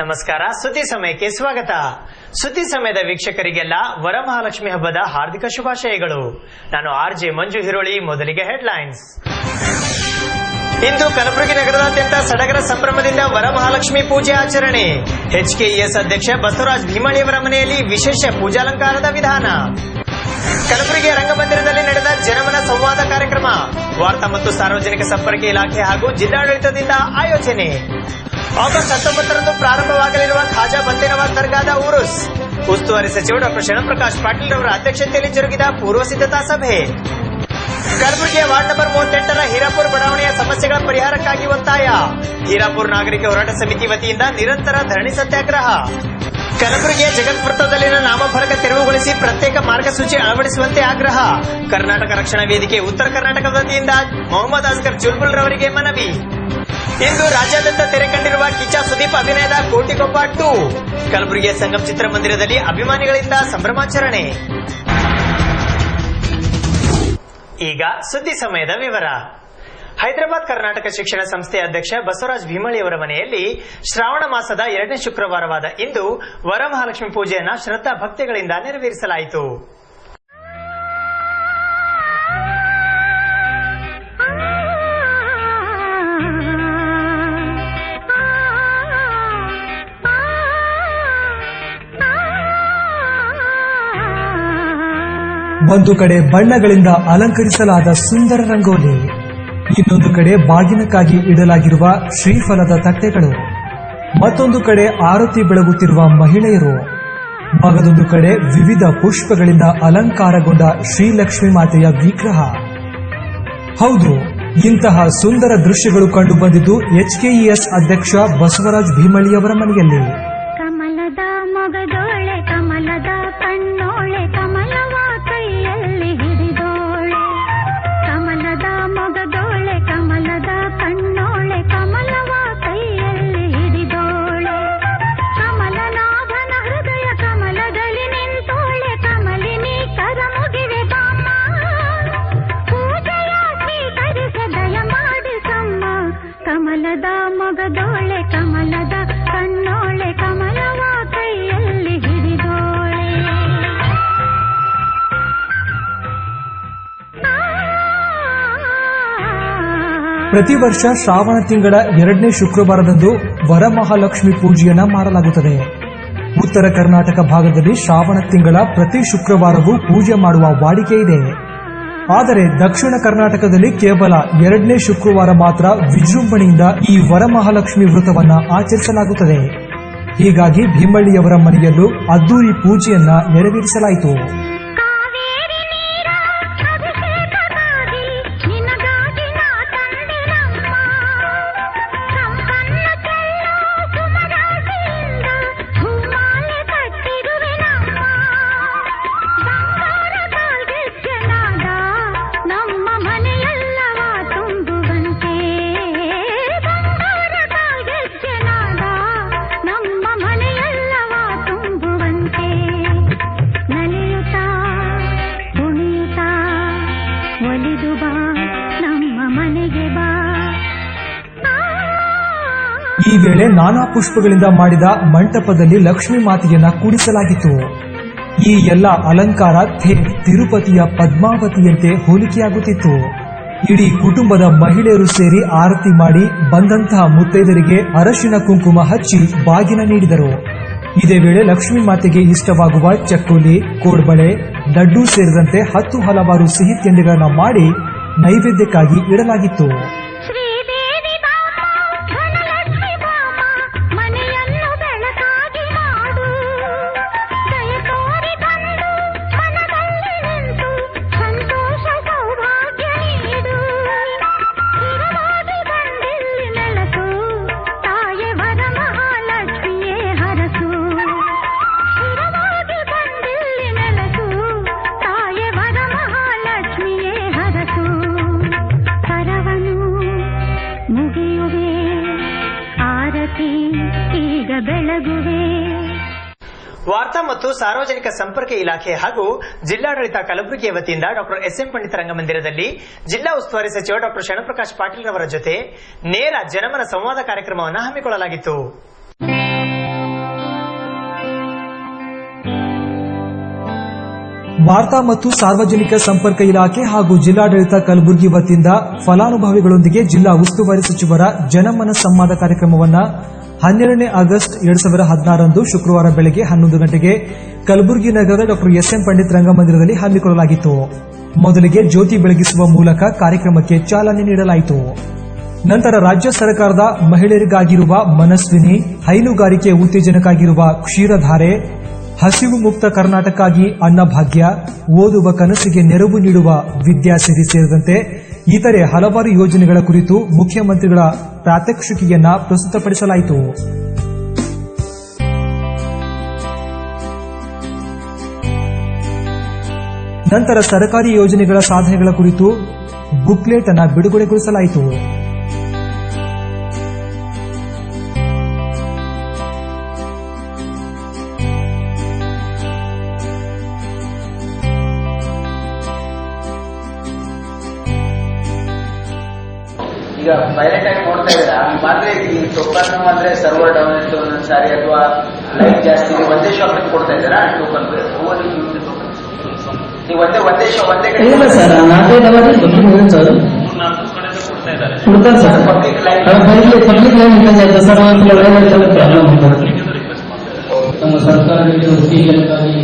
ನಮಸ್ಕಾರ. ಸುದ್ದಿ ಸಮಯಕ್ಕೆ ಸ್ವಾಗತ. ಸುದ್ದಿ ಸಮಯದ ವೀಕ್ಷಕರಿಗೆಲ್ಲ ವರಮಹಾಲಕ್ಷ್ಮಿ ಹಬ್ಬದ ಹಾರ್ದಿಕ ಶುಭಾಶಯಗಳು. ನಾನು ಆರ್ಜೆ ಮಂಜು ಹಿರೋಳಿ. ಮೊದಲಿಗೆ ಹೆಡ್ಲೈನ್ಸ್. ಇಂದು ಕಲಬುರಗಿ ನಗರದಾದ್ಯಂತ ಸಡಗರ ಸಂಭ್ರಮದಿಂದ ವರಮಹಾಲಕ್ಷ್ಮಿ ಪೂಜೆ ಆಚರಣೆ. ಎಚ್ಕೆಇಎಸ್ ಅಧ್ಯಕ್ಷ ಬಸವರಾಜ ಭೀಮಳಿಯವರ ಮನೆಯಲ್ಲಿ ವಿಶೇಷ ಪೂಜಾಲಂಕಾರದ ವಿಧಾನ. ಕಲಬುರಗಿಯ ರಂಗಮಂದಿರದಲ್ಲಿ ನಡೆದ ಜನಮನ ಸಂವಾದ ಕಾರ್ಯಕ್ರಮ. ವಾರ್ತಾ ಮತ್ತು ಸಾರ್ವಜನಿಕ ಸಂಪರ್ಕ ಇಲಾಖೆ ಹಾಗೂ ಜಿಲ್ಲಾಡಳಿತದಿಂದ ಆಯೋಜನೆ. ಆಗಸ್ಟ್ 19ರಂದು ಪ್ರಾರಂಭವಾಗಲಿರುವ ಖಾಜಾ ಬಂತೇನವಾಜ್ ದರ್ಗಾದ ಉರುಸ್. ಉಸ್ತುವಾರಿ ಸಚಿವ ಡಾ ಶರಣಪ್ರಕಾಶ್ ಪಾಟೀಲ್ ಅವರ ಅಧ್ಯಕ್ಷತೆಯಲ್ಲಿ ಜರುಗಿದ ಪೂರ್ವ ಸಿದ್ಧತಾ ಸಭೆ. ಕಲಬುರಗಿಯ ವಾರ್ಡ್ ನಂಬರ್ 38ರ ಹೀರಾಪುರ ಬಡಾವಣೆಯ ಸಮಸ್ಯೆಗಳ ಪರಿಹಾರಕ್ಕಾಗಿ ಒತ್ತಾಯ. ಹೀರಾಪುರ ನಾಗರಿಕ ಹೋರಾಟ ಸಮಿತಿ ವತಿಯಿಂದ ನಿರಂತರ ಧರಣಿ ಸತ್ಯಾಗ್ರಹ. ಕಲಬುರಗಿಯ ಜಗತ್ ವೃತ್ತದಲ್ಲಿನ ನಾಮಫಲಕ ತೆರವುಗೊಳಿಸಿ ಪ್ರತ್ಯೇಕ ಮಾರ್ಗಸೂಚಿ ಅಳವಡಿಸುವಂತೆ ಆಗ್ರಹ. ಕರ್ನಾಟಕ ರಕ್ಷಣಾ ವೇದಿಕೆ ಉತ್ತರ ಕರ್ನಾಟಕ ವತಿಯಿಂದ ಮೊಹಮ್ಮದ್ ಅಸ್ಗರ್ ಚುಲ್ಬುಲ್ ರವರಿಗೆ ಮನವಿ. ಇಂದು ರಾಜ್ಯಾದ್ಯಂತ ತೆರೆ ಕಂಡಿರುವ ಕಿಚ್ಚ ಸುದೀಪ್ ಅಭಿನಯದ ಕೋಟಿಗೊಬ್ಬ 2. ಕಲಬುರಗಿಯ ಸಂಗಮ್ ಚಿತ್ರಮಂದಿರದಲ್ಲಿ ಅಭಿಮಾನಿಗಳಿಂದ ಸಂಭ್ರಮಾಚರಣೆ. ಈಗ ಸುದ್ದಿ ಸಮಯದ ವಿವರ. ಹೈದರಾಬಾದ್ ಕರ್ನಾಟಕ ಶಿಕ್ಷಣ ಸಂಸ್ಥೆಯ ಅಧ್ಯಕ್ಷ ಬಸವರಾಜ ಭೀಮಳಿಯವರ ಮನೆಯಲ್ಲಿ ಶ್ರಾವಣ ಮಾಸದ 2ನೇ ಶುಕ್ರವಾರವಾದ ಇಂದು ವರಮಹಾಲಕ್ಷ್ಮಿ ಪೂಜೆಯನ್ನು ಶ್ರದ್ಧಾ ಭಕ್ತಿಗಳಿಂದ ನೆರವೇರಿಸಲಾಯಿತು. ಒಂದು ಕಡೆ ಬಣ್ಣಗಳಿಂದ ಅಲಂಕರಿಸಲಾದ ಸುಂದರ ರಂಗೋಲಿ, ಇನ್ನೊಂದು ಕಡೆ ಬಾಗಿನಕ್ಕಾಗಿ ಇಡಲಾಗಿರುವ ಶ್ರೀಫಲದ ತಟ್ಟೆಗಳು, ಮತ್ತೊಂದು ಕಡೆ ಆರತಿ ಬೆಳಗುತ್ತಿರುವ ಮಹಿಳೆಯರು, ಮಗದೊಂದು ಕಡೆ ವಿವಿಧ ಪುಷ್ಪಗಳಿಂದ ಅಲಂಕಾರಗೊಂಡ ಶ್ರೀಲಕ್ಷ್ಮಿ ಮಾತೆಯ ವಿಗ್ರಹ. ಹೌದು, ಇಂತಹ ಸುಂದರ ದೃಶ್ಯಗಳು ಕಂಡು ಬಂದಿದ್ದು ಎಚ್ಕೆಇಎಸ್ ಅಧ್ಯಕ್ಷ ಬಸವರಾಜ ಭೀಮಳಿಯವರ ಮನೆಯಲ್ಲಿ. ಕಮಲದ ಮೊಗದೋಳೆ ಕಮಲದ ಕಣ್ಣೋಳೆ ಕಮಲವ ಕೈಯಲ್ಲಿ ಹಿಡಿದೋಳೆ. ಕಮಲದ ಮೊಗದೋಳೆ ಕಮಲದ ಕಣ್ಣೋಳೆ ಕಮಲವ ಕೈಯಲ್ಲಿ ಹಿಡಿದೋಳೆ. ಕಮಲನಾಭನ ಹೃದಯ ಕಮಲದಲ್ಲಿ ನಿಂತೋಳೆ. ಕಮಲಿನಿ ಕರ ಮುಗಿವೆ ಬಾಮ್ಮ, ಪೂಜೆಯ ಸ್ವೀಕರಿಸ ದಯ ಮಾಡಿಸಮ್ಮ. ಕಮಲದ ಮೊಗದೋಳೆ ಕಮಲದ ಕಣ್ಣೋಳೆ ಕಮಲವ ಕೈಯಲ್ಲಿ ಹಿಡಿದೋಳೆ. ಪ್ರತಿ ವರ್ಷ ಶ್ರಾವಣ ತಿಂಗಳ 2ನೇ ಶುಕ್ರವಾರದಂದು ವರಮಹಾಲಕ್ಷ್ಮಿ ಪೂಜೆಯನ್ನ ಮಾಡಲಾಗುತ್ತದೆ. ಉತ್ತರ ಕರ್ನಾಟಕ ಭಾಗದಲ್ಲಿ ಶ್ರಾವಣ ತಿಂಗಳ ಪ್ರತಿ ಶುಕ್ರವಾರವೂ ಪೂಜೆ ಮಾಡುವ ವಾಡಿಕೆ ಇದೆ. ಆದರೆ ದಕ್ಷಿಣ ಕರ್ನಾಟಕದಲ್ಲಿ ಕೇವಲ 2ನೇ ಶುಕ್ರವಾರ ಮಾತ್ರ ವಿಜೃಂಭಣೆಯಿಂದ ಈ ವರಮಹಾಲಕ್ಷ್ಮಿ ವ್ರತವನ್ನ ಆಚರಿಸಲಾಗುತ್ತದೆ. ಹೀಗಾಗಿ ಭೀಮಳ್ಳಿಯವರ ಮನೆಯಲ್ಲೂ ಅದ್ದೂರಿ ಪೂಜೆಯನ್ನ ನೆರವೇರಿಸಲಾಯಿತು. ಈ ವೇಳೆ ನಾನಾ ಪುಷ್ಪಗಳಿಂದ ಮಾಡಿದ ಮಂಟಪದಲ್ಲಿ ಲಕ್ಷ್ಮೀ ಮಾತೆಯನ್ನ ಕೂಡಿಸಲಾಗಿತ್ತು. ಈ ಎಲ್ಲ ಅಲಂಕಾರ ತಿರುಪತಿಯ ಪದ್ಮಾವತಿಯಂತೆ ಹೋಲಿಕೆಯಾಗುತ್ತಿತ್ತು. ಇಡೀ ಕುಟುಂಬದ ಮಹಿಳೆಯರು ಸೇರಿ ಆರತಿ ಮಾಡಿ ಬಂದಂತಹ ಮುತ್ತೈದರಿಗೆ ಅರಶಿನ ಕುಂಕುಮ ಹಚ್ಚಿ ಬಾಗಿನ ನೀಡಿದರು. ಇದೇ ವೇಳೆ ಲಕ್ಷ್ಮೀ ಮಾತೆಗೆ ಇಷ್ಟವಾಗುವ ಚಕ್ಕುಲಿ, ಕೋಡ್ಬಳೆ, ಲಡ್ಡು ಸೇರಿದಂತೆ 10 ಹಲವಾರು ಸಿಹಿ ತಿಂಡಿಗಳನ್ನು ಮಾಡಿ ನೈವೇದ್ಯಕ್ಕಾಗಿ ಇಡಲಾಗಿತ್ತು. ವಾರ್ತಾ ಮತ್ತು ಸಾರ್ವಜನಿಕ ಸಂಪರ್ಕ ಇಲಾಖೆ ಹಾಗೂ ಜಿಲ್ಲಾಡಳಿತ ಕಲಬುರಗಿಯ ವತಿಯಿಂದ ಡಾ ಎಸ್.ಎಂ. ಪಂಡಿತ ರಂಗಮಂದಿರದಲ್ಲಿ ಜಿಲ್ಲಾ ಉಸ್ತುವಾರಿ ಸಚಿವ ಡಾ ಶರಣಪ್ರಕಾಶ್ ಪಾಟೀಲ್ ಅವರ ಜೊತೆ ನೇರ ಜನಮನ ಸಂವಾದ ಕಾರ್ಯಕ್ರಮವನ್ನು ಹಮ್ಮಿಕೊಳ್ಳಲಾಗಿತ್ತು. ವಾರ್ತಾ ಮತ್ತು ಸಾರ್ವಜನಿಕ ಸಂಪರ್ಕ ಇಲಾಖೆ ಹಾಗೂ ಜಿಲ್ಲಾಡಳಿತ ಕಲಬುರಗಿ ವತಿಯಿಂದ ಫಲಾನುಭವಿಗಳೊಂದಿಗೆ ಜಿಲ್ಲಾ ಉಸ್ತುವಾರಿ ಸಚಿವರ ಜನಮನ ಸಂವಾದ ಕಾರ್ಯಕ್ರಮವನ್ನು 12 ಆಗಸ್ಟ್ 2016 ಶುಕ್ರವಾರ ಬೆಳಗ್ಗೆ 11 ಗಂಟೆಗೆ ಕಲಬುರಗಿ ನಗರದ ಡಾ ಎಸ್ಎಂ ಪಂಡಿತ್ ರಂಗಮಂದಿರದಲ್ಲಿ ಹಮ್ಮಿಕೊಳ್ಳಲಾಗಿತ್ತು. ಮೊದಲಿಗೆ ಜ್ಯೋತಿ ಬೆಳಗಿಸುವ ಮೂಲಕ ಕಾರ್ಯಕ್ರಮಕ್ಕೆ ಚಾಲನೆ ನೀಡಲಾಯಿತು. ನಂತರ ರಾಜ್ಯ ಸರ್ಕಾರದ ಮಹಿಳೆಯರಿಗಾಗಿರುವ ಮನಸ್ವಿನಿ, ಹೈನುಗಾರಿಕೆ ಉತ್ತೇಜನಕ್ಕಾಗಿರುವ ಕ್ಷೀರಧಾರೆ, ಹಸಿವು ಮುಕ್ತ ಕರ್ನಾಟಕಕ್ಕಾಗಿ ಅನ್ನಭಾಗ್ಯ, ಓದುವ ಕನಸಿಗೆ ನೆರವು ನೀಡುವ ವಿದ್ಯಾಸಿರಿ ಸೇರಿದಂತೆ ಇತರೆ ಹಲವಾರು ಯೋಜನೆಗಳ ಕುರಿತು ಮುಖ್ಯಮಂತ್ರಿಗಳ ಪ್ರಾತ್ಯಕ್ಷಿಕೆಯನ್ನ ಪ್ರಸ್ತುತಪಡಿಸಲಾಯಿತು. ನಂತರ ಸರ್ಕಾರಿ ಯೋಜನೆಗಳ ಸಾಧನೆಗಳ ಕುರಿತು ಬುಕ್ಲೆಟ್ ಅನ್ನು ಬಿಡುಗಡೆಗೊಳಿಸಲಾಯಿತು. ಈಗ ಪೈಲಟ್ ಆಗಿ ನೋಡ್ತಾ ಇದ್ದೀರಾ ಮಾತ್ರ ಈ ಟೋಕನ್ ಅಂದ್ರೆ ಸರ್ವರ್ ಡೌನ್ ಇತ್ತು ಒಂದೊಂದ್ಸಾರಿ ಅಥವಾ ಲೈಟ್ ಜಾಸ್ತಿ ಒಂದೇ ಶಾಪ್ ಕೊಡ್ತಾ ಇದ್ದೀರಾ ಟೋಕನ್ ನೀವು ಒಂದೇ ಕಡೆ ಇಲ್ಲ ಸರ್, 4-5 ಅವರ್ ಸರ್ ಕೊಡ್ತಾರೆ ಸರ್. ಪಬ್ಲಿಕ್ ಲೈನ್ ಇರ್ತದೆ ಸರ್, ಪ್ರಾಬ್ಲಮ್ ಆಗ್ತದೆ. ತಮ್ಮ ಸರ್ಕಾರಕ್ಕೆ ಉತ್ತೇಜನಕ್ಕಾಗಿ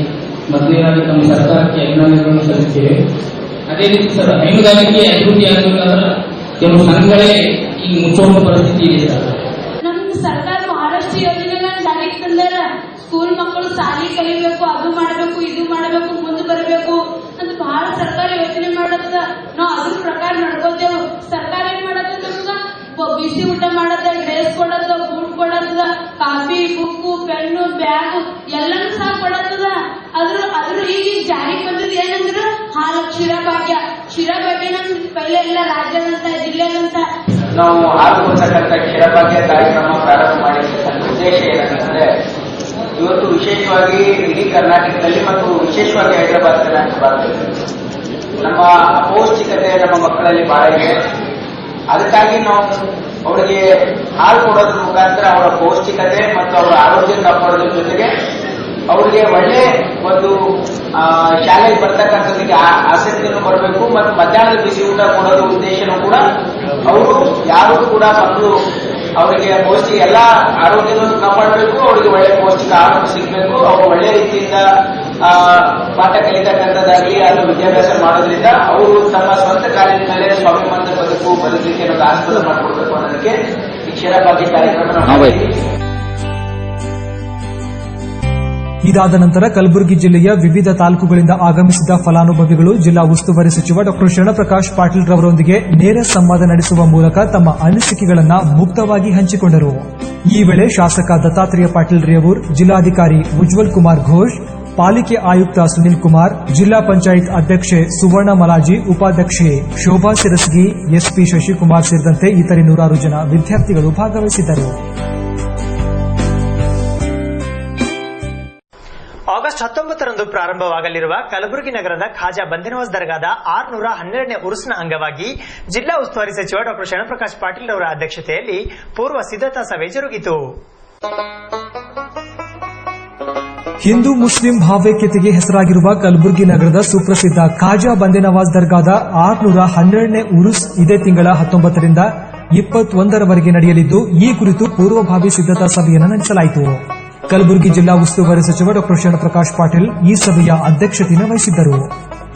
ಮದುವೆಯಾಗಿ ತಮ್ಮ ಸರ್ಕಾರಕ್ಕೆ ಅಭಿನಂದನೆಗಳನ್ನು ಸಲ್ಲಿಸ್ತೇವೆ. ಅದೇ ರೀತಿ ಸರ್, ಹೈನುಗಾರಿಕೆ ಅಭಿವೃದ್ಧಿ ಆಗಬೇಕಾದ್ರೆ ಕೆಲವು ಸಂಘಗಳೇ ಈಗ ಮುಚ್ಚುವ ಪರಿಸ್ಥಿತಿ ಇದೆ ಸರ್. ನಮ್ದು ಸರ್ಕಾರ ಬಹಳಷ್ಟು ಯೋಜನೆಗಳನ್ನ ಜಾರಿಗೆ ತಂದಾರ. ಸ್ಕೂಲ್ ಮಕ್ಕಳು ಶಾಲೆ ಕಲಿಬೇಕು, ಅದು ಮಾಡಬೇಕು, ಇದು ಮಾಡಬೇಕು, ಮುಂದೆ ಬರಬೇಕು ಅಂತ ಬಹಳ ಸರ್ಕಾರ ಯೋಜನೆ ಮಾಡತ್ತ. ನಾವು ಅದ್ರ ಪ್ರಕಾರ ನಡ್ಕೋತೇವೆ. ಸರ್ಕಾರ ಏನ್ ಮಾಡತ್ತ, ನಮ್ಗ ಬಿಸಿ ಊಟ ಮಾಡತ್ತ, ಡ್ರೆಸ್ ಕೊಡತ್ತ, ಬೂಟ್ ಕೊಡತ್ತದ, ಕಾಫಿ, ಬುಕ್ಕು, ಪೆನ್ನು, ಬ್ಯಾಗ್ ಎಲ್ಲಾನು ಸಹ ಕೊಡತ್ತದ. ಅದ್ರ ಈಗ ಜಾರಿಗೆ ಬಂದದ್ದು ಏನಂದ್ರ ಹಾಲು ಕ್ಷೀರಭಾಗ್ಯ ನಮ್ ಪೈಲೆ ಎಲ್ಲ ರಾಜ್ಯದಂತ ಜಿಲ್ಲೆದಂತ ನಾವು ಹಾಲು ಕೊಡ್ತಕ್ಕಂಥ ಕ್ಷೀರಭಾಗ್ಯ ಕಾರ್ಯಕ್ರಮ ಪ್ರಾರಂಭ ಮಾಡಿರ್ತಕ್ಕಂಥ ಉದ್ದೇಶ ಏನಂತಂದ್ರೆ, ಇವತ್ತು ವಿಶೇಷವಾಗಿ ಇಡೀ ಕರ್ನಾಟಕದಲ್ಲಿ ಮತ್ತು ವಿಶೇಷವಾಗಿ ಹೈದರಾಬಾದ್ ಕರ್ನಾಟಕ ಭಾಗದಲ್ಲಿ ನಮ್ಮ ಅಪೌಷ್ಟಿಕತೆ ನಮ್ಮ ಮಕ್ಕಳಲ್ಲಿ ಬಹಳ ಇದೆ. ಅದಕ್ಕಾಗಿ ನಾವು ಅವರಿಗೆ ಹಾಲು ಕೊಡೋದ್ರ ಮುಖಾಂತರ ಅವರ ಪೌಷ್ಟಿಕತೆ ಮತ್ತು ಅವರ ಆರೋಗ್ಯ ಕಾಪಾಡೋದ್ರ ಜೊತೆಗೆ ಅವ್ರಿಗೆ ಒಳ್ಳೆ ಒಂದು ಶಾಲೆಗೆ ಬರ್ತಕ್ಕಂಥದ್ದಕ್ಕೆ ಆಸಕ್ತಿನೂ ಬರಬೇಕು ಮತ್ತು ಮಧ್ಯಾಹ್ನದ ಬಿಸಿ ಊಟ ಕೊಡೋದ್ರ ಉದ್ದೇಶನೂ ಕೂಡ ಅವರು ಯಾರು ಕೂಡ ಮಕ್ಕಳು ಅವರಿಗೆ ಪೌಷ್ಟಿಕ ಎಲ್ಲ ಆರೋಗ್ಯನೂ ಕಾಪಾಡಬೇಕು, ಅವರಿಗೆ ಒಳ್ಳೆ ಪೌಷ್ಟಿಕ ಆಹಾರ ಸಿಗಬೇಕು, ಅವರು ಒಳ್ಳೆ ರೀತಿಯಿಂದ ಪಾಠ ಕಲಿತಕ್ಕಂಥದ್ದಾಗಲಿ ಅದು ವಿದ್ಯಾಭ್ಯಾಸ ಮಾಡೋದ್ರಿಂದ ಅವರು ತಮ್ಮ ಸ್ವಂತ ಕಾಲಿನ ಮೇಲೆ ಸ್ವಾಭಿಮಾನದ ಬದುಕಲಿಕ್ಕೆ ಒಂದು ಆಸ್ಪದ ಮಾಡಿಕೊಡ್ಬೇಕು ಅನ್ನೋದಕ್ಕೆ ಈ ಕ್ಷೀರಭಾಗ್ಯ ಕಾರ್ಯಕ್ರಮ. ಇದಾದ ನಂತರ ಕಲಬುರಗಿ ಜಿಲ್ಲೆಯ ವಿವಿಧ ತಾಲೂಕುಗಳಿಂದ ಆಗಮಿಸಿದ ಫಲಾನುಭವಿಗಳು ಜಿಲ್ಲಾ ಉಸ್ತುವಾರಿ ಸಚಿವ ಡಾ ಶರಣಪ್ರಕಾಶ್ ಪಾಟೀಲ್ ರವರೊಂದಿಗೆ ನೇರ ಸಂವಾದ ನಡೆಸುವ ಮೂಲಕ ತಮ್ಮ ಅನಿಸಿಕೆಗಳನ್ನು ಮುಕ್ತವಾಗಿ ಹಂಚಿಕೊಂಡರು. ಈ ವೇಳೆ ಶಾಸಕ ದತ್ತಾತ್ರೇಯ ಪಾಟೀಲ್ ರೇವೂರ್, ಜಿಲ್ಲಾಧಿಕಾರಿ ಉಜ್ವಲ್ ಕುಮಾರ್ ಘೋಷ್, ಪಾಲಿಕೆ ಆಯುಕ್ತ ಸುನಿಲ್ ಕುಮಾರ್, ಜಿಲ್ಲಾ ಪಂಚಾಯತ್ ಅಧ್ಯಕ್ಷೆ ಸುವರ್ಣ ಮಲಾಜಿ, ಉಪಾಧ್ಯಕ್ಷೆ ಶೋಭಾ ಸಿರಸಗಿ, ಎಸ್ಪಿ ಶಶಿಕುಮಾರ್ ಸೇರಿದಂತೆ ಇತರೆ 100 ಜನ ವಿದ್ಯಾರ್ಥಿಗಳು ಭಾಗವಹಿಸಿದ್ದರು. ಆಗಸ್ಟ್ 19ರಂದು ಪ್ರಾರಂಭವಾಗಲಿರುವ ಕಲಬುರಗಿ ನಗರದ ಖಾಜಾ ಬಂದೆನವಾಜ್ ದರ್ಗಾದ 612ನೇ ಉರುಸ್ನ ಅಂಗವಾಗಿ ಜಿಲ್ಲಾ ಉಸ್ತುವಾರಿ ಸಚಿವ ಡಾ ಶರಣಪ್ರಕಾಶ್ ಪಾಟೀಲ್ ಅವರ ಅಧ್ಯಕ್ಷತೆಯಲ್ಲಿ ಪೂರ್ವ ಸಿದ್ಧತಾ ಸಭೆ ಜರುಗಿತು. ಹಿಂದೂ ಮುಸ್ಲಿಂ ಭಾವೈಕ್ಯತೆಗೆ ಹೆಸರಾಗಿರುವ ಕಲಬುರಗಿ ನಗರದ ಸುಪ್ರಸಿದ್ಧ ಖಾಜಾ ಬಂದೆನವಾಜ್ ದರ್ಗಾದ 612ನೇ ಉರುಸ್ ಇದೇ ತಿಂಗಳ 19ರಿಂದ 21ರವರೆಗೆ ನಡೆಯಲಿದ್ದು, ಈ ಕುರಿತು ಪೂರ್ವಭಾವಿ ಸಿದ್ಧತಾ ಸಭೆಯನ್ನು ನಡೆಸಲಾಯಿತು. ಕಲಬುರಗಿ ಜಿಲ್ಲಾ ಉಸ್ತುವಾರಿ ಸಚಿವ ಡಾ ಶರಣಪ್ರಕಾಶ್ ಪಾಟೀಲ್ ಈ ಸಭೆಯ ಅಧ್ಯಕ್ಷತೆಯನ್ನು ವಹಿಸಿದ್ದರು.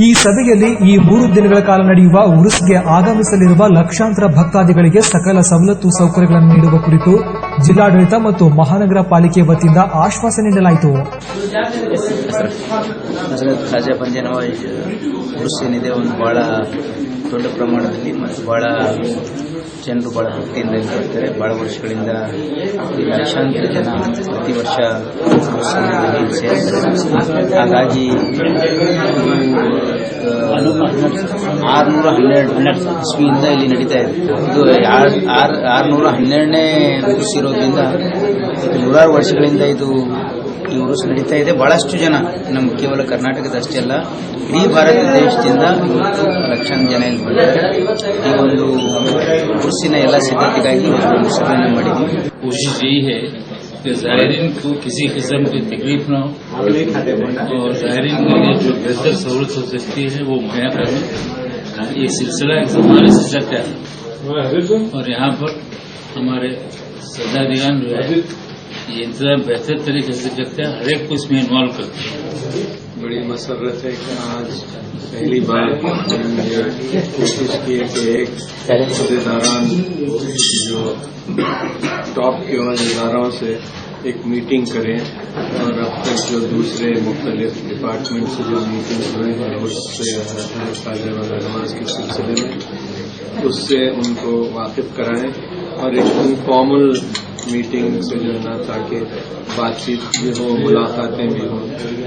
ಈ ಸಭೆಯಲ್ಲಿ ಈ 3 ದಿನಗಳ ಕಾಲ ನಡೆಯುವ ಉರುಸ್ಗೆ ಆಗಮಿಸಲಿರುವ ಲಕ್ಷಾಂತರ ಭಕ್ತಾದಿಗಳಿಗೆ ಸಕಲ ಸವಲತ್ತು ಸೌಕರ್ಯಗಳನ್ನು ನೀಡುವ ಕುರಿತು ಜಿಲ್ಲಾಡಳಿತ ಮತ್ತು ಮಹಾನಗರ ಪಾಲಿಕೆ ವತಿಯಿಂದ ಆಶ್ವಾಸನೆ ನೀಡಲಾಯಿತು. ಖಾಜಾ ಬಂದೆನವಾಜ್ ಉರುಸ್ ಏನಿದೆ ಒಂದು ಬಹಳ ದೊಡ್ಡ ಪ್ರಮಾಣದಲ್ಲಿ ಮತ್ತು ಬಹಳ ಜನರು ಬಹಳ ಭಕ್ತಿಯಿಂದ ಬರ್ತಾರೆ. ಬಹಳ ವರ್ಷಗಳಿಂದ ಲಕ್ಷಾಂತರ ಜನ ಪ್ರತಿ ವರ್ಷ ಸೇರ್ತಾರೆ. ಹಾಗಾಗಿ 612 ಇಸ್ವಿಯಿಂದ ಇಲ್ಲಿ ನಡೀತಾ ಇದೆ. ಇದು 612ನೇ ಉರುಸ್ ಇರೋದ್ರಿಂದ 100 ವರ್ಷಗಳಿಂದ ಇದು ಈ ಉರುಸ್ ನಡೀತಾ ಇದೆ. ಬಹಳಷ್ಟು ಜನ ನಮ್ಮ ಕೇವಲ ಕರ್ನಾಟಕದಷ್ಟೇ ಅಲ್ಲ, ಇಡೀ ಭಾರತ ದೇಶದಿಂದ ಇವತ್ತು ಲಕ್ಷಾಂತರ ಜನ ಇಲ್ಲಿ ಬಂದಿದ್ದಾರೆ. ಈ ಒಂದು ಉರುಸಿನ ಎಲ್ಲ ಸಿದ್ಧತೆಗಾಗಿ ಸಭೆಯನ್ನು ಮಾಡಿದ್ವಿ. कोशिश यही है कि ज़ायरीन को किसी किस्म की तकलीफ न हो और ज़ायरीन के लिए जो बेहतर सहूलत हो सकती है वो मुहैया करें। ये सिलसिला एक ज़माने से चलता है और यहाँ पर हमारे सजादीगान जो है ये इंतजाम बेहतर तरीके से करते हैं, हर एक को इसमें इन्वॉल्व करते हैं। बड़ी मसरत है कि आज पहली बार हमने कोशिश की कि एक अहदेदारान जो टॉप के अहदेदारों से एक मीटिंग करें और अब तक जो दूसरे मुख्तलिफ डिपार्टमेंट से जो मीटिंग हुए हैं उससे नमाज के सिलसिले में उससे उनको वाकिफ कराएं और एक इनफॉर्मल मीटिंग से जो है ना ताकि बातचीत भी हो, मुलाकातें भी हों,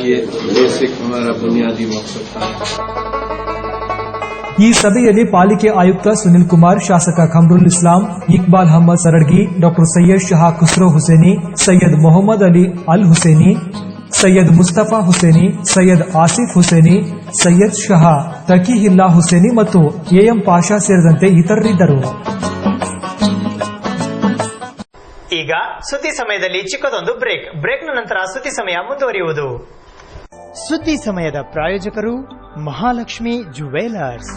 ये बेसिक हमारा बुनियादी मकसद था। ಈ ಸಭೆಯಲ್ಲಿ ಪಾಲಿಕೆ ಆಯುಕ್ತ ಸುನಿಲ್ ಕುಮಾರ್, ಶಾಸಕ ಖಮ್ರುಲ್ ಇಸ್ಲಾಂ, ಇಕ್ಬಾಲ್ ಅಹಮದ್ ಸರಡ್ಗಿ, ಡಾಕ್ಟರ್ ಸೈಯದ್ ಶಹಾ ಖುಸ್ರೋ ಹುಸೇನಿ, ಸೈಯದ್ ಮೊಹಮ್ಮದ್ ಅಲಿ ಅಲ್ ಹುಸೇನಿ, ಸೈಯದ್ ಮುಸ್ತಫಾ ಹುಸೇನಿ, ಸೈಯದ್ ಆಸಿಫ್ ಹುಸೇನಿ, ಸೈಯದ್ ಶಹಾ ತಕೀಹಿಲ್ಲಾ ಹುಸೇನಿ ಮತ್ತು ಎಎಂ ಪಾಷಾ ಸೇರಿದಂತೆ ಇತರರಿದ್ದರು. ಈಗ ಸುದ್ದಿ ಸಮಯದಲ್ಲಿ ಚಿಕ್ಕದೊಂದು ಬ್ರೇಕ್ನ ನಂತರ ಸುದ್ದಿ ಸಮಯ ಮುಂದುವರಿಯುವುದು. ಸುದ್ದಿ ಸಮಯದ ಪ್ರಾಯೋಜಕರು Mahalakshmi jewellers.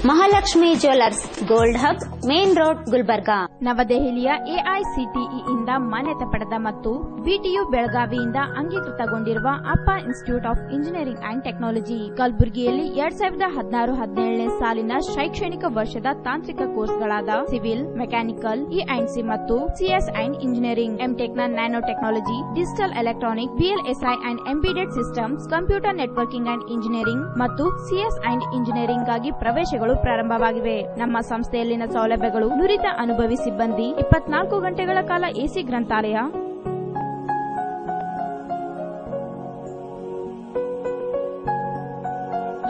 Mahalakshmi jewellers, gold hub, main road, Gulbarga. ನವದೆಹಲಿಯ ಎಐಸಿಟಿಇ ಇಂದ ಮಾನ್ಯತೆ ಪಡೆದ ಮತ್ತು ಬಿಟಿಯು ಬೆಳಗಾವಿಯಿಂದ ಅಂಗೀಕೃತಗೊಂಡಿರುವ ಅಪ್ಪ institute of engineering and technology ಕಲಬುರಗಿಯಲ್ಲಿ 2016-17 ಸಾಲಿನ ಶೈಕ್ಷಣಿಕ ವರ್ಷದ ತಾಂತ್ರಿಕ ಕೋರ್ಸ್ಗಳಾದ ಸಿವಿಲ್, ಮೆಕ್ಯಾನಿಕಲ್, ಇ&ಸಿ ಮತ್ತು ಸಿಎಸ್ ಅಂಡ್ ಇಂಜಿನಿಯರಿಂಗ್, ಎಂಟೆಕ್ನ nano technology, digital electronic, VLSI and embedded systems, computer networking and engineering ಮತ್ತು ಸಿಎಸ್ ಅಂಡ್ ಇಂಜಿನಿಯರಿಂಗ್ ಗಾಗಿ ಪ್ರವೇಶಗಳು ಪ್ರಾರಂಭವಾಗಿವೆ. ನಮ್ಮ ಸಂಸ್ಥೆಯಲ್ಲಿನ ಸೌಲಭ್ಯಗಳು: ನುರಿತ ಅನುಭವಿ ಸಿಬ್ಬಂದಿ, 24 ಗಂಟೆಗಳ ಕಾಲ ಎಸಿ ಗ್ರಂಥಾಲಯ,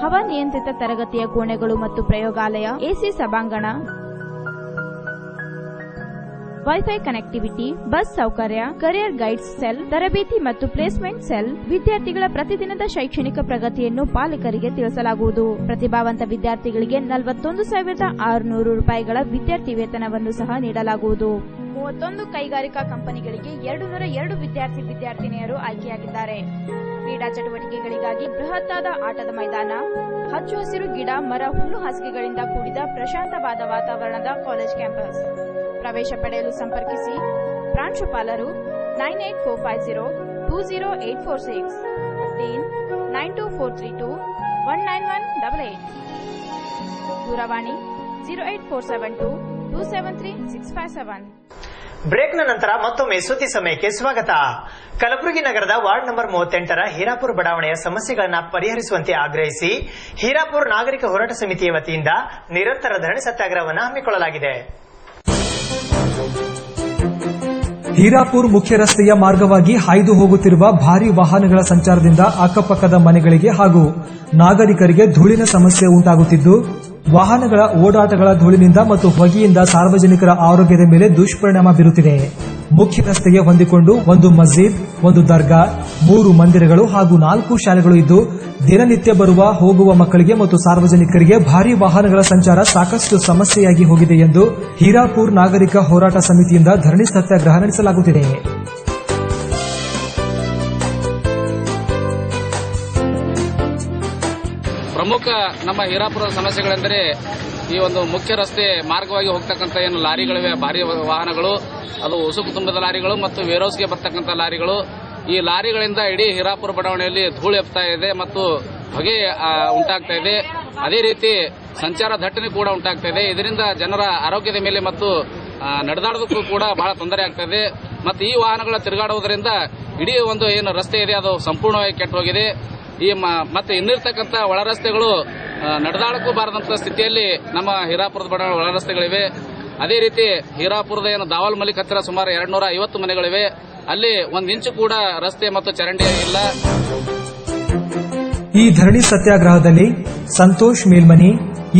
ಹವಾನಿಯಂತ್ರಿತ ತರಗತಿಯ ಕೋಣೆಗಳು ಮತ್ತು ಪ್ರಯೋಗಾಲಯ, ಎಸಿ ಸಭಾಂಗಣ, ವೈಫೈ ಕನೆಕ್ಟಿವಿಟಿ, ಬಸ್ ಸೌಕರ್ಯ, ಕರಿಯರ್ ಗೈಡ್ಸ್ ಸೆಲ್, ತರಬೇತಿ ಮತ್ತು ಪ್ಲೇಸ್ಮೆಂಟ್ ಸೆಲ್. ವಿದ್ಯಾರ್ಥಿಗಳ ಪ್ರತಿದಿನದ ಶೈಕ್ಷಣಿಕ ಪ್ರಗತಿಯನ್ನು ಪಾಲಕರಿಗೆ ತಿಳಿಸಲಾಗುವುದು. ಪ್ರತಿಭಾವಂತ ವಿದ್ಯಾರ್ಥಿಗಳಿಗೆ 41,600 ರೂಪಾಯಿಗಳ ವಿದ್ಯಾರ್ಥಿ ವೇತನವನ್ನು ಸಹ ನೀಡಲಾಗುವುದು. 31 ಕೈಗಾರಿಕಾ ಕಂಪನಿಗಳಿಗೆ 202 ವಿದ್ಯಾರ್ಥಿನಿಯರು ಆಯ್ಕೆಯಾಗಿದ್ದಾರೆ. ಕ್ರೀಡಾ ಚಟುವಟಿಕೆಗಳಿಗಾಗಿ ಬೃಹತ್ತಾದ ಆಟದ ಮೈದಾನ, ಹಚ್ಚು ಹಸಿರು ಗಿಡ, ಮರ, ಹುಲ್ಲು ಹಾಸಿಗೆಗಳಿಂದ ಕೂಡಿದ ಪ್ರಶಾಂತವಾದ ವಾತಾವರಣದ ಕಾಲೇಜ್ ಕ್ಯಾಂಪಸ್. ಪ್ರವೇಶ ಪಡೆಯಲು ಸಂಪರ್ಕಿಸಿ. ಪ್ರಾಂಶುಪಾಲರು 9845020846, 92432191188, ದೂರವಾಣಿ 08472273657. ಬ್ರೇಕ್ನ ನಂತರ ಮತ್ತೊಮ್ಮೆ ಸುದ್ದಿ ಸಮಯಕ್ಕೆ ಸ್ವಾಗತ. ಕಲಬುರಗಿ ನಗರದ ವಾರ್ಡ್ ನಂಬರ್ 38ರ ಹೀರಾಪುರ ಬಡಾವಣೆಯ ಸಮಸ್ಯೆಗಳನ್ನು ಪರಿಹರಿಸುವಂತೆ ಆಗ್ರಹಿಸಿ ಹೀರಾಪುರ ನಾಗರಿಕ ಹೋರಾಟ ಸಮಿತಿಯ ವತಿಯಿಂದ ನಿರಂತರ ಧರಣಿ ಸತ್ಯಾಗ್ರಹವನ್ನು ಹಮ್ಮಿಕೊಳ್ಳಲಾಗಿದೆ. ಹೀರಾಪುರ್ ಮುಖ್ಯ ರಸ್ತೆಯ ಮಾರ್ಗವಾಗಿ ಹಾಯ್ದು ಹೋಗುತ್ತಿರುವ ಭಾರೀ ವಾಹನಗಳ ಸಂಚಾರದಿಂದ ಅಕ್ಕಪಕ್ಕದ ಮನೆಗಳಿಗೆ ಹಾಗೂ ನಾಗರಿಕರಿಗೆ ಧೂಳಿನ ಸಮಸ್ಯೆ ಉಂಟಾಗುತ್ತಿದ್ದು, ವಾಹನಗಳ ಓಡಾಟಗಳ ಧೂಳಿನಿಂದ ಮತ್ತು ಹೊಗೆಯಿಂದ ಸಾರ್ವಜನಿಕರ ಆರೋಗ್ಯದ ಮೇಲೆ ದುಷ್ಪರಿಣಾಮ ಬೀರುತ್ತಿದೆ. ಮುಖ್ಯ ರಸ್ತೆಗೆ ಹೊಂದಿಕೊಂಡು ಒಂದು ಮಸ್ಜಿದ್, ಒಂದು ದರ್ಗಾ, 3 ಮಂದಿರಗಳು ಹಾಗೂ 4 ಶಾಲೆಗಳು ಇದ್ದು, ದಿನನಿತ್ಯ ಬರುವ ಹೋಗುವ ಮಕ್ಕಳಿಗೆ ಮತ್ತು ಸಾರ್ವಜನಿಕರಿಗೆ ಭಾರೀ ವಾಹನಗಳ ಸಂಚಾರ ಸಾಕಷ್ಟು ಸಮಸ್ಯೆಯಾಗಿ ಹೋಗಿದೆ ಎಂದು ಹೀರಾಪುರ್ ನಾಗರಿಕ ಹೋರಾಟ ಸಮಿತಿಯಿಂದ ಧರಣಿ ಸತ್ಯಾಗ್ರಹ ನಡೆಸಲಾಗುತ್ತಿದೆ. ಪ್ರಮುಖ ನಮ್ಮ ಹೀರಾಪುರದ ಸಮಸ್ಯೆಗಳೆಂದರೆ ಈ ಒಂದು ಮುಖ್ಯ ರಸ್ತೆ ಮಾರ್ಗವಾಗಿ ಹೋಗ್ತಕ್ಕಂಥ ಏನು ಲಾರಿಗಳಿವೆ, ಭಾರಿ ವಾಹನಗಳು, ಅದು ಉಸುಕು ತುಂಬದ ಲಾರಿಗಳು ಮತ್ತು ವೇರ್ಹೌಸ್ಗೆ ಬರ್ತಕ್ಕಂಥ ಲಾರಿಗಳು. ಈ ಲಾರಿಗಳಿಂದ ಇಡೀ ಹೀರಾಪುರ ಬಡಾವಣೆಯಲ್ಲಿ ಧೂಳು ಎಪ್ತಾ ಇದೆ ಮತ್ತು ಹೊಗೆ ಉಂಟಾಗ್ತಾ ಇದೆ. ಅದೇ ರೀತಿ ಸಂಚಾರ ದಟ್ಟಣೆ ಕೂಡ ಉಂಟಾಗ್ತಾ ಇದೆ. ಇದರಿಂದ ಜನರ ಆರೋಗ್ಯದ ಮೇಲೆ ಮತ್ತು ನಡೆದಾಡೋದಕ್ಕೂ ಕೂಡ ಬಹಳ ತೊಂದರೆ ಆಗ್ತಾ ಇದೆ. ಮತ್ತು ಈ ವಾಹನಗಳ ತಿರುಗಾಡುವುದರಿಂದ ಇಡೀ ಒಂದು ಏನು ರಸ್ತೆ ಇದೆ ಅದು ಸಂಪೂರ್ಣವಾಗಿ ಕೆಟ್ಟು ಹೋಗಿದೆ. ಮತ್ತೆ ಇನ್ನಿರ್ತಕ್ಕಂಥ ಒಳ ರಸ್ತೆಗಳು ನಡೆದಾಡಕ್ಕೂ ಬಾರದಂತ ಸ್ಥಿತಿಯಲ್ಲಿ ನಮ್ಮ ಹೀರಾಪುರದ ಬಡ ಒಳ ರಸ್ತೆಗಳಿವೆ. ಅದೇ ರೀತಿ ಹೀರಾಪುರದ ಏನು ದಾವಲ್ ಮಲಿಕ್ ಹತ್ತಿರ ಸುಮಾರು 250 ಮನೆಗಳಿವೆ. ಅಲ್ಲಿ 1 ಇಂಚು ಕೂಡ ರಸ್ತೆ ಮತ್ತು ಚರಂಡಿ ಇಲ್ಲ. ಈ ಧರಣಿ ಸತ್ಯಾಗ್ರಹದಲ್ಲಿ ಸಂತೋಷ್ ಮೇಲ್ಮನಿ,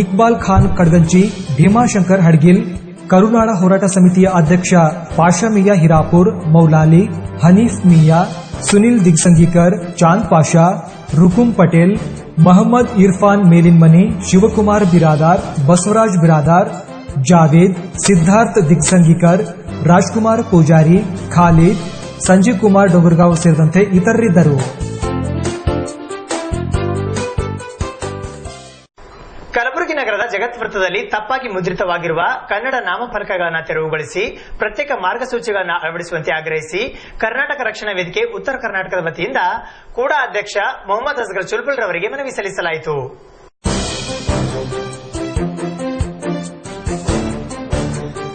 ಇಕ್ಬಾಲ್ ಖಾನ್ ಕಡ್ಗಂಚಿ, ಭೀಮಾಶಂಕರ್ ಹಡ್ಗಿಲ್, ಕರುನಾಡ ಹೋರಾಟ ಸಮಿತಿಯ ಅಧ್ಯಕ್ಷ ಪಾಷಾ ಮಿಯಾ ಹಿರಾಪುರ್, ಮೌಲಾಲಿ, ಹನೀಫ್ ಮಿಯಾ, ಸುನಿಲ್ ದಿಗ್ಸಂಗೀಕರ್, ಚಾಂದ್ ಪಾಷಾ, ರುಕುಂ ಪಟೇಲ್, ಮೊಹಮ್ಮದ್ ಇರ್ಫಾನ್ ಮೇಲಿನ್ಮನಿ, ಶಿವಕುಮಾರ್ ಬಿರಾದಾರ್, ಬಸವರಾಜ್ ಬಿರಾದಾರ್, ಜಾವೇದ್, ಸಿದ್ದಾರ್ಥ್ ದಿಗ್ಸಂಗೀಕರ್, ರಾಜ್ಕುಮಾರ್ ಪೂಜಾರಿ, ಖಾಲಿದ್, ಸಂಜೀವ್ ಕುಮಾರ್ ಡೊಂಗರ್ಗಾಂವ್ ಸೇರಿದಂತೆ ಇತರರಿದ್ದರು. ಕಲಬುರಗಿ ನಗರದ ಜಗತ್ ವೃತ್ತದಲ್ಲಿ ತಪ್ಪಾಗಿ ಮುದ್ರಿತವಾಗಿರುವ ಕನ್ನಡ ನಾಮಫಲಕಗಳನ್ನು ತೆರವುಗೊಳಿಸಿ ಪ್ರತ್ಯೇಕ ಮಾರ್ಗಸೂಚಿಗಳನ್ನು ಅಳವಡಿಸುವಂತೆ ಆಗ್ರಹಿಸಿ ಕರ್ನಾಟಕ ರಕ್ಷಣಾ ವೇದಿಕೆ ಉತ್ತರ ಕರ್ನಾಟಕದ ವತಿಯಿಂದ ಕೂಡಾ ಅಧ್ಯಕ್ಷ ಮೊಹಮ್ಮದ್ ಅಸ್ಗರ್ ಚುಲ್ಬುಲ್ ರವರಿಗೆ ಮನವಿ ಸಲ್ಲಿಸಲಾಯಿತು.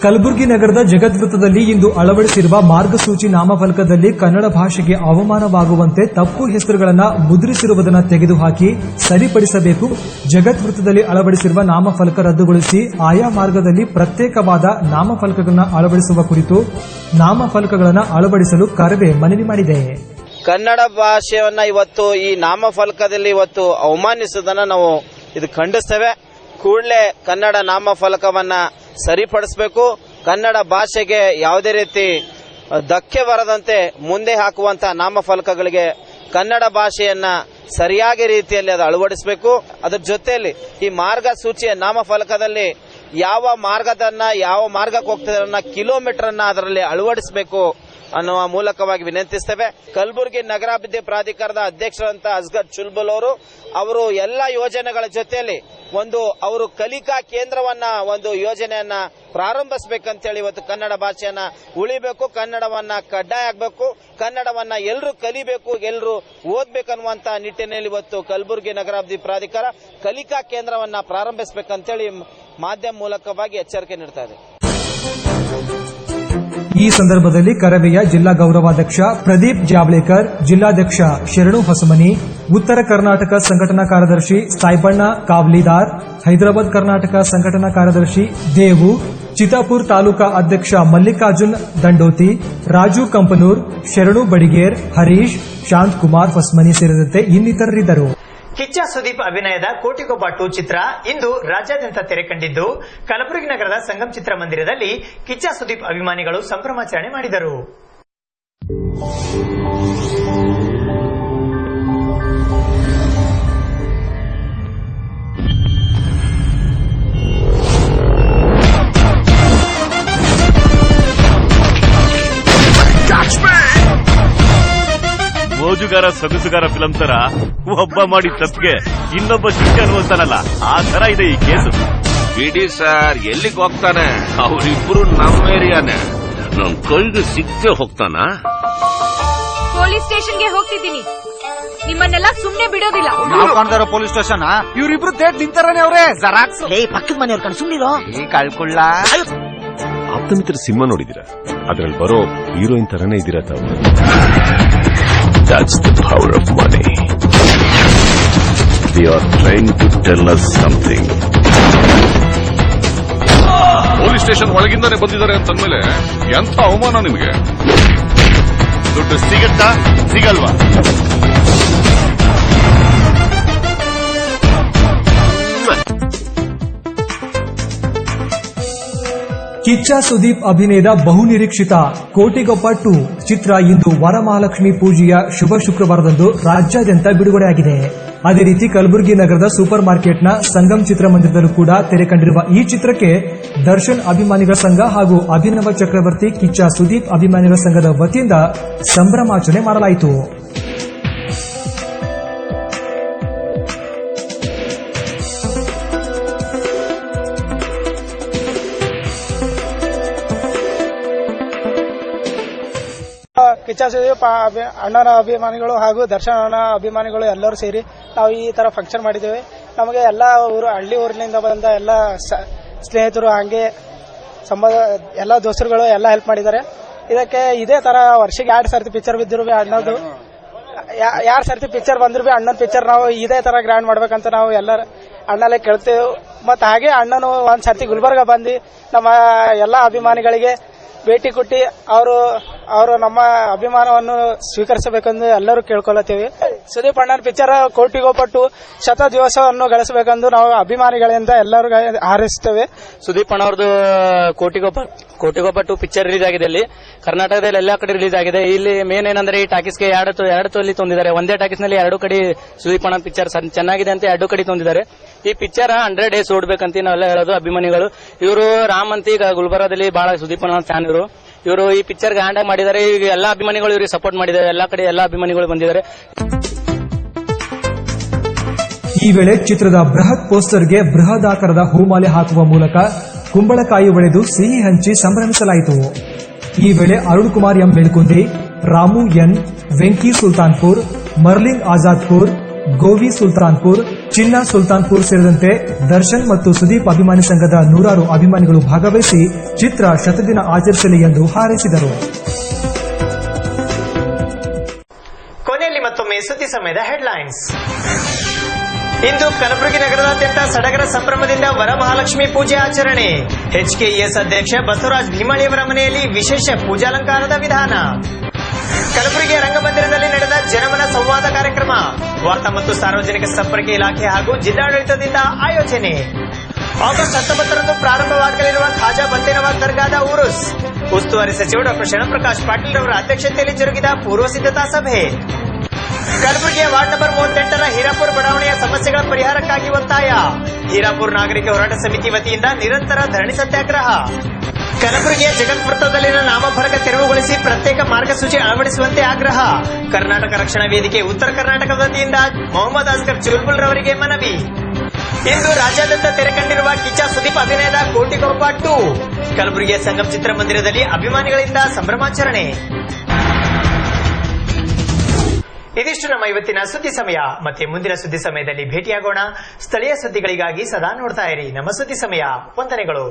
ಕಲಬುರಗಿ ನಗರದ ಜಗದ್ವೃತ್ತದಲ್ಲಿ ಇಂದು ಅಳವಡಿಸಿರುವ ಮಾರ್ಗಸೂಚಿ ನಾಮಫಲಕದಲ್ಲಿ ಕನ್ನಡ ಭಾಷೆಗೆ ಅವಮಾನವಾಗುವಂತೆ ತಪ್ಪು ಹೆಸರುಗಳನ್ನು ಮುದ್ರಿಸಿರುವುದನ್ನು ತೆಗೆದುಹಾಕಿ ಸರಿಪಡಿಸಬೇಕು. ಜಗದ್ವೃತ್ತದಲ್ಲಿ ಅಳವಡಿಸಿರುವ ನಾಮಫಲಕ ರದ್ದುಗೊಳಿಸಿ ಆಯಾ ಮಾರ್ಗದಲ್ಲಿ ಪ್ರತ್ಯೇಕವಾದ ನಾಮಫಲಕಗಳನ್ನು ಅಳವಡಿಸುವ ಕುರಿತು ನಾಮಫಲಕಗಳನ್ನು ಅಳವಡಿಸಲು ಕರವೇ ಮನವಿ ಮಾಡಿದೆ. ಕನ್ನಡ ಭಾಷೆಯನ್ನ ಇವತ್ತು ಈ ನಾಮಫಲಕದಲ್ಲಿ ಇವತ್ತು ಅವಮಾನಿಸುವುದನ್ನು ನಾವು ಇದು ಖಂಡಿಸ್ತೇವೆ. ಕೂಡಲೇ ಕನ್ನಡ ನಾಮಫಲಕವನ್ನ ಸರಿಪಡಿಸಬೇಕು. ಕನ್ನಡ ಭಾಷೆಗೆ ಯಾವುದೇ ರೀತಿ ಧಕ್ಕೆ ಬರದಂತೆ ಮುಂದೆ ಹಾಕುವಂತಹ ನಾಮಫಲಕಗಳಿಗೆ ಕನ್ನಡ ಭಾಷೆಯನ್ನ ಸರಿಯಾಗಿ ರೀತಿಯಲ್ಲಿ ಅದು ಅಳವಡಿಸಬೇಕು. ಅದರ ಜೊತೆಯಲ್ಲಿ ಈ ಮಾರ್ಗಸೂಚಿಯ ನಾಮಫಲಕದಲ್ಲಿ ಯಾವ ಮಾರ್ಗಕ್ಕೆ ಹೋಗ್ತದೆ ಕಿಲೋಮೀಟರ್ ಅನ್ನ ಅದರಲ್ಲಿ ಅಳವಡಿಸಬೇಕು ಅನ್ನುವ ಮೂಲಕವಾಗಿ ವಿನಂತಿಸ್ತೇವೆ. ಕಲಬುರಗಿ ನಗರಾಭಿವೃದ್ಧಿ ಪ್ರಾಧಿಕಾರದ ಅಧ್ಯಕ್ಷರಂತ ಅಸ್ಗರ್ ಚುಲ್ಬುಲ್ ಅವರು ಎಲ್ಲ ಯೋಜನೆಗಳ ಜೊತೆಯಲ್ಲಿ ಅವರು ಕಲಿಕಾ ಕೇಂದ್ರವನ್ನ ಯೋಜನೆಯನ್ನ ಪ್ರಾರಂಭಿಸಬೇಕಂತೇಳಿ ಇವತ್ತು ಕನ್ನಡ ಭಾಷೆಯನ್ನ ಉಳಿಬೇಕು, ಕನ್ನಡವನ್ನ ಕಡ್ಡಾಯ ಆಗಬೇಕು, ಕನ್ನಡವನ್ನ ಎಲ್ಲರೂ ಕಲಿಬೇಕು, ಎಲ್ಲರೂ ಓದಬೇಕನ್ನುವಂತ ನಿಟ್ಟಿನಲ್ಲಿ ಇವತ್ತು ಕಲಬುರಗಿ ನಗರಾಭಿವೃದ್ಧಿ ಪ್ರಾಧಿಕಾರ ಕಲಿಕಾ ಕೇಂದ್ರವನ್ನ ಪ್ರಾರಂಭಿಸಬೇಕಂತೇಳಿ ಮಾಧ್ಯಮ ಮೂಲಕವಾಗಿ ಎಚ್ಚರಿಕೆ ನೀಡ್ತಾ ಇದೆ. ಈ ಸಂದರ್ಭದಲ್ಲಿ ಕರವೆಯ ಜಿಲ್ಲಾ ಗೌರವಾಧ್ಯಕ್ಷ ಪ್ರದೀಪ್ ಜಾವಳೇಕರ್, ಜಿಲ್ಲಾಧ್ಯಕ್ಷ ಶರಣು ಹೊಸಮನಿ, ಉತ್ತರ ಕರ್ನಾಟಕ ಸಂಘಟನಾ ಕಾರ್ಯದರ್ಶಿ ಸಾಯ್ಬಣ್ಣ ಕಾವ್ಲಿದಾರ್, ಹೈದರಾಬಾದ್ ಕರ್ನಾಟಕ ಸಂಘಟನಾ ಕಾರ್ಯದರ್ಶಿ ದೇವು, ಚಿತಾಪುರ್ ತಾಲೂಕಾ ಅಧ್ಯಕ್ಷ ಮಲ್ಲಿಕಾರ್ಜುನ್ ದಂಡೋತಿ, ರಾಜು ಕಂಪನೂರ್, ಶರಣು ಬಡಿಗೇರ್, ಹರೀಶ್, ಶಾಂತಕುಮಾರ್ ಹೊಸಮನಿ ಸೇರಿದಂತೆ ಇನ್ನಿತರರಿದ್ದರು. ಕಿಚ್ಚ ಸುದೀಪ್ ಅಭಿನಯದ ಕೋಟಿಗೊಬ್ಬ 2 ಚಿತ್ರ ಇಂದು ರಾಜ್ಯಾದ್ಯಂತ ತೆರೆ ಕಂಡಿದ್ದು ಕಲಬುರಗಿ ನಗರದ ಸಂಗಮ್ ಚಿತ್ರಮಂದಿರದಲ್ಲಿ ಕಿಚ್ಚ ಸುದೀಪ್ ಅಭಿಮಾನಿಗಳು ಸಂಭ್ರಮಾಚರಣೆ ಮಾಡಿದರು. ಮೋಜುಗಾರ ಸೊಗಸುಗಾರ ಫಿಲಂ ತರ ಒಬ್ಬ ಮಾಡಿ ತಪ್ಪಿಗೆ ಇನ್ನೊಬ್ಬ ಶಿಕ್ಷೆ ಅನುಭವಿಸ್ತಾನಲ್ಲ, ಆ ತರ ಇದೆ ಈ ಕೇಸು. ಬಿಡಿ ಸರ್, ಎಲ್ಲಿಗೆ ಹೋಗ್ತಾನೆ? ಅವರಿಬ್ರು ನಮ್ಮ ಏರಿಯಾನೆ. ನಮ್ ಕೈಗೆ ಸಿಕ್ಕೇ ಹೋಗ್ತಾನ. ಪೊಲೀಸ್ ಸ್ಟೇಷನ್ಗೆ ಹೋಗ್ತಿದ್ದೀನಿ, ನಿಮ್ಮನ್ನೆಲ್ಲ ಸುಮ್ನೆ ಬಿಡೋದಿಲ್ಲ. ನಾವು ಕಾಣ್ದಾರ ಪೊಲೀಸ್ ಸ್ಟೇಷನ್ ಇವರಿಬ್ರು ತೇಟ್ ನಿಂತಾರನೆ ಅವ್ರೆ. ಜರಾಕ್ಸ್ ಪಕ್ಕದ ಮನೆಯವ್ರು ಕಣ್ ಸುಮ್ನಿರೋ. ಈ ಕಳ್ಕೊಳ್ಳ ಆಪ್ತಮಿತ್ರ ಸಿನಿಮಾ ನೋಡಿದಿರ? ಅದ್ರಲ್ಲಿ ಬರೋ ಹೀರೋಯಿನ್ ತರನೇ ಇದ್ದೀರಾ ತಾವು. That's the power of money. They are trying to tell us something. Police station ಒಳಗಿಂದಾನೆ ಬಂದಿದ್ದಾರೆ ಅಂತಂದ್ಮೇಲೆ ಎಂಥ ಅವಮಾನ ನಿಮಗೆ. ದುಡ್ಡು ಸಿಗತ್ತಾ ಸಿಗಲ್ವಾ? ಕಿಚ್ಚ ಸುದೀಪ್ ಅಭಿನಯದ ಬಹುನಿರೀಕ್ಷಿತ ಕೋಟಿಗೊಬ್ಬ 2 ಚಿತ್ರ ಇಂದು ವರಮಹಾಲಕ್ಷ್ಮಿ ಪೂಜೆಯ ಶುಭ ಶುಕ್ರವಾರದಂದು ರಾಜ್ಯಾದ್ಯಂತ ಬಿಡುಗಡೆಯಾಗಿದೆ. ಅದೇ ರೀತಿ ಕಲಬುರಗಿ ನಗರದ ಸೂಪರ್ ಮಾರ್ಕೆಟ್ನ ಸಂಗಮ್ ಚಿತ್ರಮಂದಿರದಲ್ಲೂ ಕೂಡ ತೆರೆ ಕಂಡಿರುವ ಈ ಚಿತ್ರಕ್ಕೆ ದರ್ಶನ್ ಅಭಿಮಾನಿಗಳ ಸಂಘ ಹಾಗೂ ಅಭಿನವ ಚಕ್ರವರ್ತಿ ಕಿಚ್ಚ ಸುದೀಪ್ ಅಭಿಮಾನಿಗಳ ಸಂಘದ ವತಿಯಿಂದ ಸಂಭ್ರಮಾಚರಣೆ ಮಾಡಲಾಯಿತು. ಕಿಚ್ಚ ಸುದೀಪ್ ಅಣ್ಣನ ಅಭಿಮಾನಿಗಳು ಹಾಗೂ ದರ್ಶನ ಅಭಿಮಾನಿಗಳು ಎಲ್ಲರೂ ಸೇರಿ ನಾವು ಈ ತರ ಫಂಕ್ಷನ್ ಮಾಡಿದ್ದೇವೆ. ನಮಗೆ ಎಲ್ಲ ಹಳ್ಳಿ ಊರಿನಿಂದ ಬಂದ ಎಲ್ಲ ಸ್ನೇಹಿತರು ಹಾಗೆ ಎಲ್ಲ ದೋಸ್ತರುಗಳು ಎಲ್ಲ ಹೆಲ್ಪ್ ಮಾಡಿದ್ದಾರೆ. ಇದಕ್ಕೆ ಇದೇ ತರ ವರ್ಷಕ್ಕೆ 2 ಸರ್ತಿ ಪಿಕ್ಚರ್ ಬಿದ್ದರು ಅಣ್ಣದು 2 ಸರ್ತಿ ಪಿಕ್ಚರ್ ಬಂದ್ರು ಅಣ್ಣನ ಪಿಕ್ಚರ್ ನಾವು ಇದೇ ತರ ಗ್ರ್ಯಾಂಡ್ ಮಾಡ್ಬೇಕಂತ ನಾವು ಎಲ್ಲರ ಅಣ್ಣಲ್ಲೇ ಕೇಳ್ತೇವೆ. ಮತ್ತೆ ಹಾಗೆ ಅಣ್ಣನು ಒಂದ್ ಸರ್ತಿ ಗುಲ್ಬರ್ಗ ಬಂದು ನಮ್ಮ ಎಲ್ಲ ಅಭಿಮಾನಿಗಳಿಗೆ ಭೇಟಿ ಕೊಟ್ಟು ಅವರು ನಮ್ಮ ಅಭಿಮಾನವನ್ನು ಸ್ವೀಕರಿಸಬೇಕೆಂದು ಎಲ್ಲರೂ ಕೇಳ್ಕೊಳ್ಳುತ್ತೇವೆ. ಸುದೀಪ್ ಅಣ್ಣನ ಪಿಕ್ಚರ್ ಕೋಟಿಗೋಪಟ್ಟು ಶತ ದಿವಸವನ್ನು ಗಳಿಸಬೇಕೆಂದು ನಾವು ಅಭಿಮಾನಿಗಳಿಂದ ಎಲ್ಲರೂ ಹಾರೈಸುತ್ತೇವೆ. ಸುದೀಪ್ ಅಣ್ಣವ್ರದ್ದು ಕೋಟಿಗೋಪಟ್ಟು ಪಿಕ್ಚರ್ ರಿಲೀಸ್ ಆಗಿದೆ. ಇಲ್ಲಿ ಕರ್ನಾಟಕದಲ್ಲಿ ಎಲ್ಲಾ ಕಡೆ ರಿಲೀಸ್ ಆಗಿದೆ. ಇಲ್ಲಿ ಮೇನ್ ಏನಂದ್ರೆ ಈ ಟಾಕೀಸ್ಗೆ ಎರಡು ತೊಲಿ ತಂದಿದ್ದಾರೆ. ಒಂದೇ ಟಾಕೀಸ್ ನಲ್ಲಿ 2 ಕಡೆ ಸುದೀಪ್ ಅಣ್ಣ ಪಿಕ್ಚರ್ ಚೆನ್ನಾಗಿದೆ ಅಂತ 2 ಕಡೆ ತಂದಿದ್ದಾರೆ. ಈ ಪಿಕ್ಚರ್ 100 ಡೇಸ್ ಓಡ್ಬೇಕಂತ ನಾವೆಲ್ಲ ಹೇಳೋದು ಅಭಿಮಾನಿಗಳು. ಇವರು ರಾಮ್ ಅಂತ ಈಗ ಗುಲ್ಬರ್ಗಾದಲ್ಲಿ ಬಹಳ ಸುದೀಪ್ ಅಣ್ಣ ಫ್ಯಾನ್ ಇವರು ಈ ಪಿಕ್ಚರ್ ಗ್ರ್ಯಾಂಡ್ ಆಗಿ ಮಾಡಿದ್ದಾರೆ. ಈಗ ಎಲ್ಲಾ ಅಭಿಮಾನಿಗಳು ಇವ್ರಿಗೆ ಸಪೋರ್ಟ್ ಮಾಡಿದ್ದಾರೆ. ಎಲ್ಲಾ ಕಡೆ ಎಲ್ಲಾ ಅಭಿಮಾನಿಗಳು ಬಂದಿದ್ದಾರೆ. ಈ ವೇಳೆ ಚಿತ್ರದ ಬೃಹತ್ ಪೋಸ್ಟರ್ಗೆ ಬೃಹದಾಕಾರದ ಹೂಮಾಲೆ ಹಾಕುವ ಮೂಲಕ ಕುಂಬಳಕಾಯಿ ಒಡೆದು ಸಿಹಿ ಹಂಚಿ ಸಂಭ್ರಮಿಸಲಾಯಿತು. ಈ ವೇಳೆ ಅರುಣ್ ಕುಮಾರ್ ಎಂ ಬೆಳ್ಕುಂದಿ, ರಾಮು ಎನ್, ವೆಂಕಿ ಸುಲ್ತಾನ್ಪುರ್, ಮರ್ಲಿಂಗ್ ಆಜಾದ್ಪುರ್, ಗೋವಿ ಸುಲ್ತಾನ್ಪುರ್, ಚಿನ್ನಾ ಸುಲ್ತಾನ್ಪುರ್ ಸೇರಿದಂತೆ ದರ್ಶನ್ ಮತ್ತು ಸುದೀಪ್ ಅಭಿಮಾನಿ ಸಂಘದ 100 ಅಭಿಮಾನಿಗಳು ಭಾಗವಹಿಸಿ ಚಿತ್ರ ಶತದಿನ ಆಚರಿಸಲಿ ಎಂದು ಹಾರೈಸಿದರು. ಕೊನೆಯಲ್ಲಿ ಮತ್ತೊಮ್ಮೆ ಸುದ್ದಿ ಸಮಯದ ಹೆಡ್ಲೈನ್ಸ್. ಇಂದು ಕಲಬುರಗಿ ನಗರದಾದ್ಯಂತ ಸಡಗರ ಸಂಭ್ರಮದಿಂದ ವರಮಹಾಲಕ್ಷ್ಮಿ ಪೂಜೆ ಆಚರಣೆ. ಎಚ್ಕೆಇಎಸ್ ಅಧ್ಯಕ್ಷ ಬಸವರಾಜ ಭೀಮಾಳಿಯವರ ಮನೆಯಲ್ಲಿ ವಿಶೇಷ ಪೂಜಾಲಂಕಾರದ ವಿಧಾನ. ಕಲಬುರಗಿಯ ರಂಗಮಂದಿರದಲ್ಲಿ ನಡೆದ ಜನಮನ ಸಂವಾದ ಕಾರ್ಯಕ್ರಮ. ವಾರ್ತಾ ಮತ್ತು ಸಾರ್ವಜನಿಕ ಸಂಪರ್ಕ ಇಲಾಖೆ ಹಾಗೂ ಜಿಲ್ಲಾಡಳಿತದಿಂದ ಆಯೋಜನೆ. ಆಗಸ್ಟ್ 19ರಂದು ಪ್ರಾರಂಭವಾಗಲಿರುವ ಖಾಜಾ ಬಂದೇನವಾಜ್ ದರ್ಗಾದ ಉರುಸ್. ಉಸ್ತುವಾರಿ ಸಚಿವ ಡಾ ಶರಣಪ್ರಕಾಶ್ ಪಾಟೀಲ್ ಅವರ ಅಧ್ಯಕ್ಷತೆಯಲ್ಲಿ ಜರುಗಿದ ಪೂರ್ವ ಸಿದ್ಧತಾ ಸಭೆ. ಕಲಬುರಗಿಯ ವಾರ್ಡ್ ನಂಬರ್ 38ರ ಹೀರಾಪುರ ಬಡಾವಣೆಯ ಸಮಸ್ಯೆಗಳ ಪರಿಹಾರಕ್ಕಾಗಿ ಒತ್ತಾಯ. ಹೀರಾಪುರ ನಾಗರಿಕ ಹೋರಾಟ ಸಮಿತಿ ವತಿಯಿಂದ ನಿರಂತರ ಧರಣಿ ಸತ್ಯಾಗ್ರಹ. ಕಲಬುರಗಿಯ ಜಗತ್ ವೃತ್ತದಲ್ಲಿನ ನಾಮಫಲಕ ತೆರವುಗೊಳಿಸಿ ಪ್ರತ್ಯೇಕ ಮಾರ್ಗಸೂಚಿ ಅಳವಡಿಸುವಂತೆ ಆಗ್ರಹ. ಕರ್ನಾಟಕ ರಕ್ಷಣಾ ವೇದಿಕೆ ಉತ್ತರ ಕರ್ನಾಟಕ ವತಿಯಿಂದ ಮೊಹಮ್ಮದ್ ಅಸ್ಕರ್ ಚುಲ್ಬುಲ್ ರವರಿಗೆ ಮನವಿ. ಇಂದು ರಾಜ್ಯಾದ್ಯಂತ ತೆರೆ ಕಂಡಿರುವ ಕಿಚ್ಚ ಸುದೀಪ್ ಅಭಿನಯದ ಕೋಟಿಗೊಬ್ಬ 2. ಕಲಬುರಗಿಯ ಸಂಗಮ್ ಚಿತ್ರಮಂದಿರದಲ್ಲಿ ಅಭಿಮಾನಿಗಳಿಂದ ಸಂಭ್ರಮಾಚರಣೆ. ಇದಿಷ್ಟು ನಮ್ಮ ಇವತ್ತಿನ ಸುದ್ದಿ ಸಮಯ. ಮತ್ತೆ ಮುಂದಿನ ಸುದ್ದಿ ಸಮಯದಲ್ಲಿ ಭೇಟಿಯಾಗೋಣ. ಸ್ಥಳೀಯ ಸುದ್ದಿಗಳಿಗಾಗಿ ಸದಾ ನೋಡ್ತಾ ಇರಿ ನಮ್ಮ ಸುದ್ದಿ ಸಮಯ. ವಂದನೆಗಳು.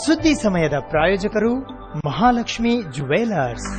ಸುದ್ದಿ ಸಮಯದ ಪ್ರಾಯೋಜಕರು ಮಹಾಲಕ್ಷ್ಮಿ ಜುವೆಲರ್ಸ್.